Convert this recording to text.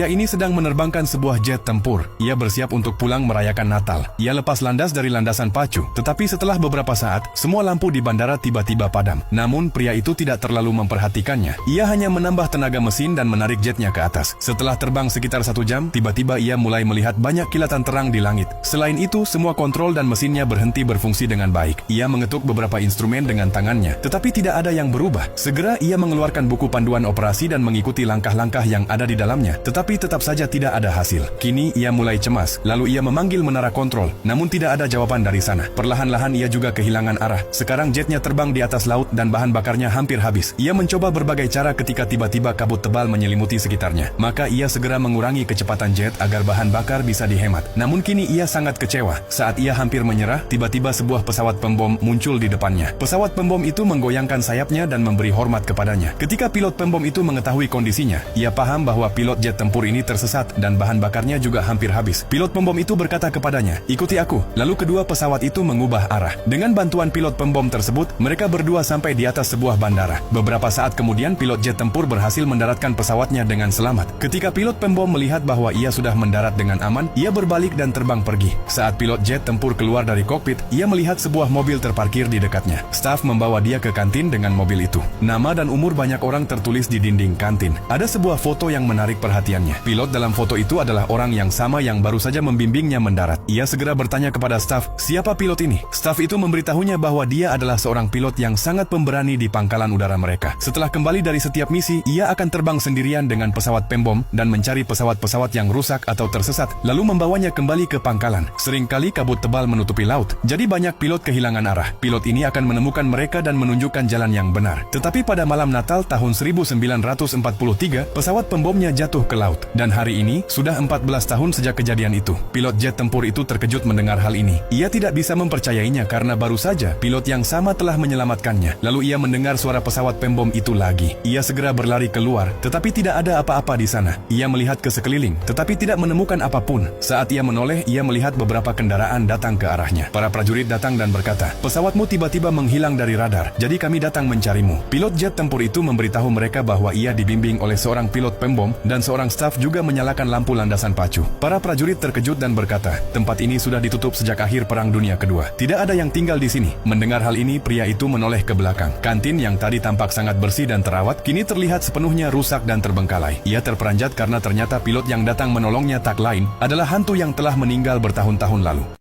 Ia ini sedang menerbangkan sebuah jet tempur. Ia bersiap untuk pulang merayakan Natal. Ia lepas landas dari landasan pacu. Tetapi setelah beberapa saat, semua lampu di bandara tiba-tiba padam. Namun pria itu tidak terlalu memperhatikannya. Ia hanya menambah tenaga mesin dan menarik jetnya ke atas. Setelah terbang sekitar 1 jam, tiba-tiba ia mulai melihat banyak kilatan terang di langit. Selain itu, semua kontrol dan mesinnya berhenti berfungsi dengan baik. Ia mengetuk beberapa instrumen dengan tangannya, tetapi tidak ada yang berubah. Segera ia mengeluarkan buku panduan operasi dan mengikuti langkah-langkah yang ada di dalamnya. Tetapi tetap saja tidak ada hasil. Kini ia mulai cemas. Lalu ia memanggil menara kontrol, namun tidak ada jawaban dari sana. Perlahan-lahan ia juga kehilangan arah. Sekarang jetnya terbang di atas laut dan bahan bakarnya hampir habis. Ia mencoba berbagai cara ketika tiba-tiba kabut tebal menyelimuti sekitarnya. Maka ia segera mengurangi kecepatan jet agar bahan bakar bisa dihemat. Namun kini ia sangat kecewa. Saat ia hampir menyerah, tiba-tiba sebuah pesawat pembom muncul di depannya. Pesawat pembom itu menggoyangkan sayapnya dan memberi hormat kepadanya. Ketika pilot pembom itu mengetahui kondisinya, ia paham bahwa pilot jet tempur ini tersesat dan bahan bakarnya juga hampir habis. Pilot pembom itu berkata kepadanya, "Ikuti aku." Lalu kedua pesawat itu mengubah arah. Dengan bantuan pilot pembom tersebut, mereka berdua sampai di atas sebuah bandara. Beberapa saat kemudian, pilot jet tempur berhasil mendaratkan pesawatnya dengan selamat. Ketika pilot pembom melihat bahwa ia sudah mendarat dengan aman, ia berbalik dan terbang pergi. Saat pilot jet tempur keluar dari kokpit, ia melihat sebuah mobil terparkir di dekatnya. Staf membawa dia ke kantin dengan mobil itu. Nama dan umur banyak orang tertulis di dinding kantin. Ada sebuah foto yang menarik perhatiannya. Pilot dalam foto itu adalah orang yang sama yang baru saja membimbingnya mendarat. Ia segera bertanya kepada staf, "Siapa pilot ini?" Staf itu memberitahunya bahwa dia adalah seorang pilot yang sangat pemberani di pangkalan udara mereka. Setelah kembali dari setiap misi, ia akan terbang sendirian dengan pesawat pembom dan mencari pesawat-pesawat yang rusak atau tersesat, lalu membawanya kembali ke pangkalan. Seringkali kabut tebal menutupi laut, jadi banyak pilot kehilangan arah. Pilot ini akan menemukan mereka dan menunjukkan jalan yang benar. Tetapi pada malam Natal tahun 1943, pesawat pembomnya jatuh ke laut. Dan hari ini, sudah 14 tahun sejak kejadian itu. Pilot jet tempur itu terkejut mendengar hal ini. Ia tidak bisa mempercayainya karena baru saja pilot yang sama telah menyelamatkannya. Lalu ia mendengar suara pesawat pembom itu lagi. Ia segera berlari keluar, tetapi tidak ada apa-apa di sana. Ia melihat ke sekeliling, tetapi tidak menemukan apapun. Saat ia menoleh, ia melihat beberapa kendaraan datang ke arahnya. Para prajurit datang dan berkata, "Pesawatmu tiba-tiba menghilang dari radar, jadi kami datang mencarimu." Pilot jet tempur itu memberitahu mereka bahwa ia dibimbing oleh seorang pilot pembom dan seorang staf juga menyalakan lampu landasan pacu. Para prajurit terkejut dan berkata, "Tempat ini sudah ditutup sejak akhir Perang Dunia Kedua. Tidak ada yang tinggal di sini." Mendengar hal ini, pria itu menoleh ke belakang. Kantin yang tadi tampak sangat bersih dan terawat, kini terlihat sepenuhnya rusak dan terbengkalai. Ia terperanjat karena ternyata pilot yang datang menolongnya tak lain adalah hantu yang telah meninggal bertahun-tahun lalu.